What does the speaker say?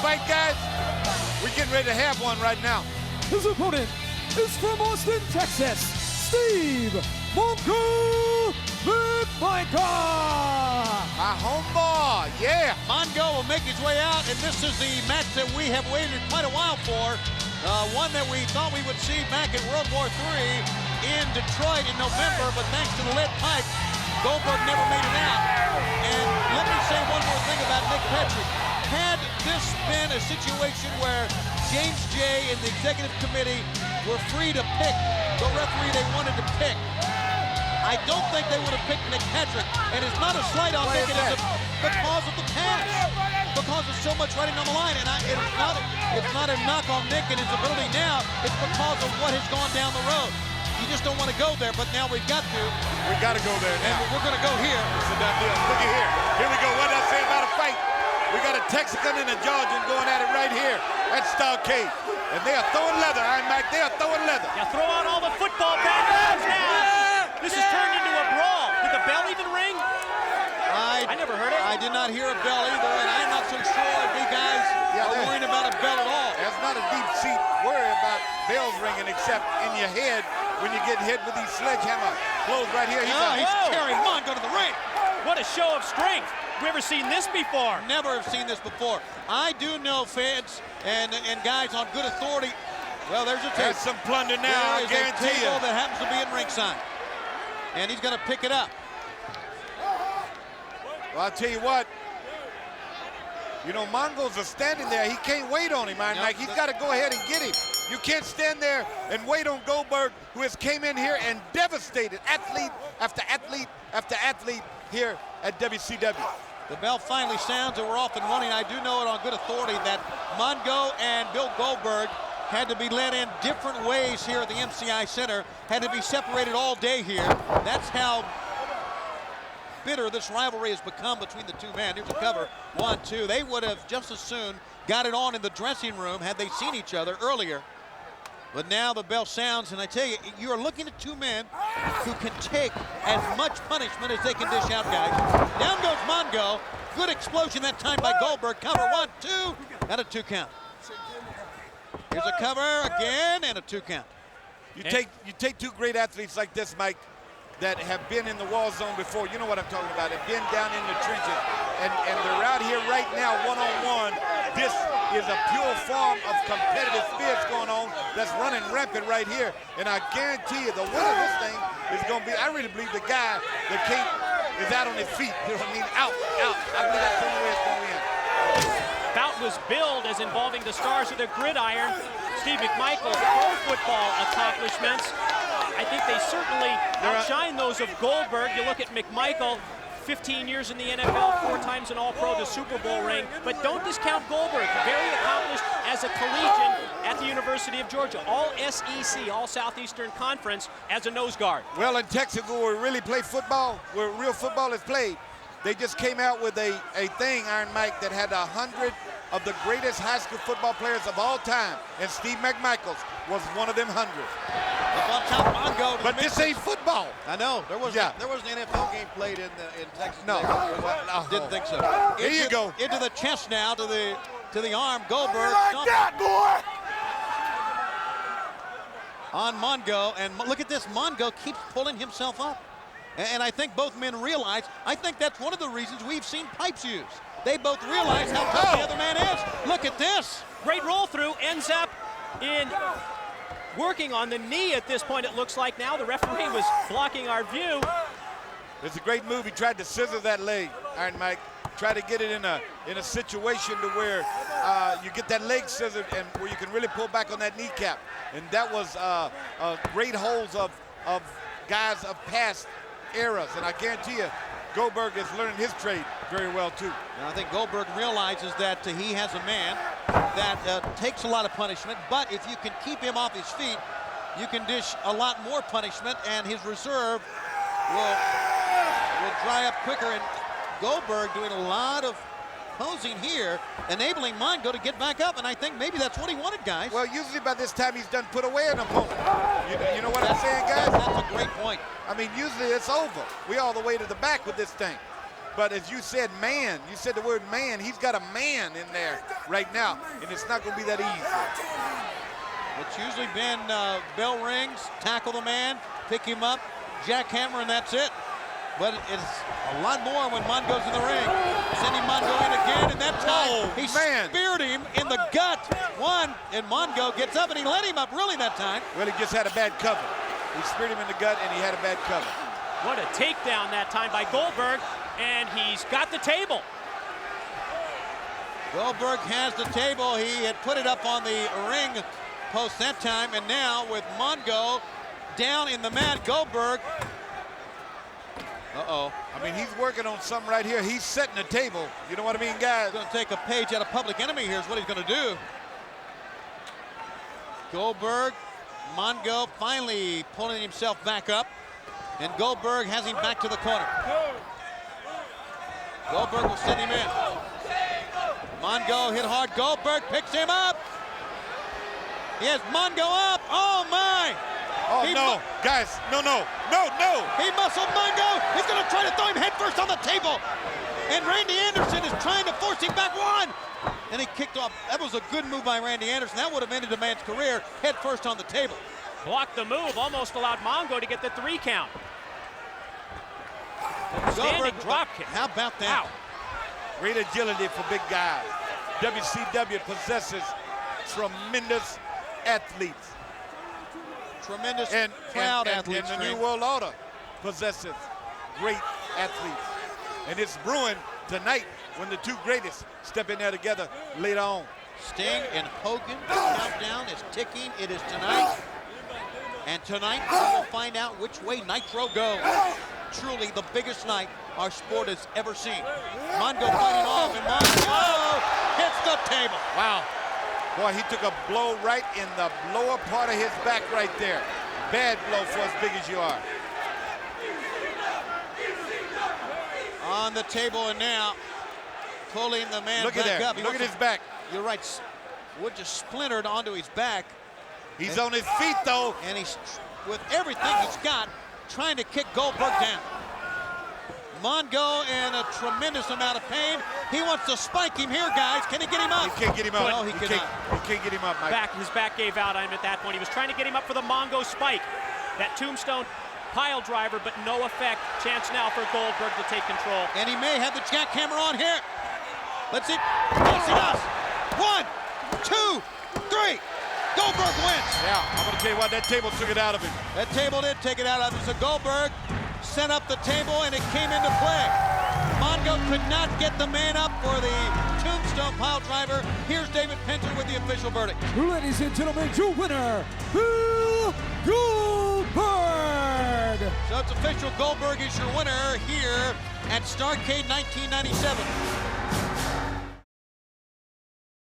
fight, guys? We're getting ready to have one right now. His opponent is from Austin, Texas, Steve Mongo McMichael. My homeboy, yeah. Mongo will make his way out, and this is the match that we have waited quite a while for. One that we thought we would see back in World War III in Detroit in November, but thanks to the lead pipe, Goldberg never made it out. And let me say one more thing about Nick Patrick. Had this been a situation where James J. and the executive committee were free to pick the referee they wanted to pick, I don't think they would have picked Nick Patrick. And it's not a slight on Nick, it's because of the pass. Because there's so much riding on the line. And it's not a knock on Nick and his ability now. It's because of what has gone down the road. You just don't want to go there, but now we've got to. We got to go there now. And we're going to go here. It's a done deal. Look at here. Here we go. What did I say about a fight? We got a Texican and a Georgian going at it right here at Starrcade. And they are throwing leather, Iron Mike. They are throwing leather. Yeah, throw out all the football backgrounds now. This has turned into a brawl. Did the bell even ring? I never heard it. I did not hear a bell either, and I'm not so sure if you guys are worrying about a bell at all. There's not a deep seat worry about bells ringing except in your head when you get hit with these sledgehammer blows right here. He's carrying Mongo to the ring. What a show of strength. We ever seen this before? Never have seen this before. I do know fans and guys on good authority. Well, there's a table. There's some plunder now, I guarantee you. That happens to be in ringside. And he's going to pick it up. Well, I'll tell you what. You know, Mongo's standing there. He can't wait on him, Iron Mike. He's got to go ahead and get him. You can't stand there and wait on Goldberg, who has came in here and devastated athlete after athlete after athlete here at WCW. The bell finally sounds and we're off and running. I do know it on good authority that Mongo and Bill Goldberg had to be led in different ways here at the MCI Center, had to be separated all day here. That's how bitter this rivalry has become between the two men. Here's a cover, 1-2. They would have just as soon got it on in the dressing room had they seen each other earlier. But now the bell sounds, and I tell you, you're looking at two men who can take as much punishment as they can dish out, guys. Down goes Mongo. Good explosion that time by Goldberg. Cover, 1-2, and a 2 count. Here's a cover again, and a 2 count. You take two great athletes like this, Mike, that have been in the war zone before. You know what I'm talking about. They've been down in the trenches, and they're out here right now one-on-one. This is a pure form of competitive spirits going on that's running rampant right here. And I guarantee you the winner of this thing is going to be, I really believe the guy that is out on his feet. You know what I mean? Out. I believe that's the only way it's going to end. Bout was billed as involving the stars of the gridiron. Steve McMichael's pro football accomplishments, I think they certainly outshine those of Goldberg. You look at McMichael, 15 years in the NFL, 4 times an All-Pro, the Super Bowl ring. But don't discount Goldberg, very accomplished as a collegian at the University of Georgia. All SEC, all Southeastern Conference as a nose guard. Well, in Texas, where we really play football, where real football is played, they just came out with a thing, Iron Mike, that had 100 of the greatest high school football players of all time, and Steve McMichael was one of them 100. But this ain't football. I know. There was an NFL game played in Texas. No. Didn't think so. Here you go. Into the chest now, to the arm. Goldberg. Like that, boy! On Mongo, and look at this. Mongo keeps pulling himself up. And I think both men realize, I think that's one of the reasons we've seen pipes used. They both realize how tough the other man is. Look at this. Great roll through, ends up in working on the knee at this point, it looks like now. The referee was blocking our view. It's a great move. He tried to scissor that leg, Iron Mike. Try to get it in a situation to where you get that leg scissored and where you can really pull back on that kneecap. And that was great holds of guys of past eras. And I guarantee you, Goldberg is learning his trade very well too. And I think Goldberg realizes that he has a man that takes a lot of punishment, but if you can keep him off his feet, you can dish a lot more punishment, and his reserve will dry up quicker. And Goldberg doing a lot of posing here, enabling Mongo to get back up, and I think maybe that's what he wanted, guys. Well, usually by this time he's done put away an opponent. You know what I'm saying, guys? That's a great point. I mean, usually it's over. We all the way to the back with this thing. But as you said, man, you said the word man. He's got a man in there right now, and it's not going to be that easy. It's usually been bell rings, tackle the man, pick him up, jackhammer, and that's it. But it's a lot more when Mongo's in the ring. Sending Mongo in again, and that time he speared him in the gut. And Mongo gets up, and he let him up really that time. Well, he just had a bad cover. He speared him in the gut, and he had a bad cover. What a takedown that time by Goldberg, and he's got the table. Goldberg has the table. He had put it up on the ring post that time, and now with Mongo down in the mat, Goldberg. Uh-oh. I mean, he's working on something right here. He's setting the table. You know what I mean, guys? He's going to take a page out of Public Enemy. Here's what he's going to do. Goldberg, Mongo finally pulling himself back up, and Goldberg has him back to the corner. Goldberg will send him in. Mongo hit hard. Goldberg picks him up. He has Mongo up. Oh, my. Oh, no, guys, no. He muscled Mongo. He's going to try to throw him headfirst on the table. And Randy Anderson is trying to force him back one. And he kicked off. That was a good move by Randy Anderson. That would have ended the man's career headfirst on the table. Blocked the move, almost allowed Mongo to get the 3 count. Standing drop kick. How about that? Wow. Great agility for big guys. WCW possesses tremendous athletes. Tremendous And athletes. And the New World Order possesses great athletes. And it's brewing tonight when the two greatest step in there together later on. Sting and Hogan, the countdown is ticking. It is tonight. And tonight we will find out which way Nitro goes. Truly the biggest night our sport has ever seen. Mongo fighting off, and Mongo hits the table. Wow. Boy, he took a blow right in the lower part of his back right there. Bad blow for as big as you are. On the table, and now pulling the man back up. Look at his back. You're right. Wood just splintered onto his back. He's on his feet, though. And he's, with everything he's got, trying to kick Goldberg down. Mongo in a tremendous amount of pain. He wants to spike him here, guys. Can he get him up? He can't get him up. No, he cannot. He can't get him up, Mike. His back gave out on him at that point. He was trying to get him up for the Mongo spike. That tombstone pile driver, but no effect. Chance now for Goldberg to take control. And he may have the jackhammer on here. Let's see. Yes, he does. 1, 2, 3. Goldberg wins. Yeah, I'm going to tell you what, that table took it out of him. That table did take it out of him. So Goldberg set up the table, and it came into play. Mongo could not get the man up for the tombstone pile driver. Here's David Pinter with the official verdict. Ladies and gentlemen, your winner, Bill Goldberg. So it's official. Goldberg is your winner here at Starrcade 1997.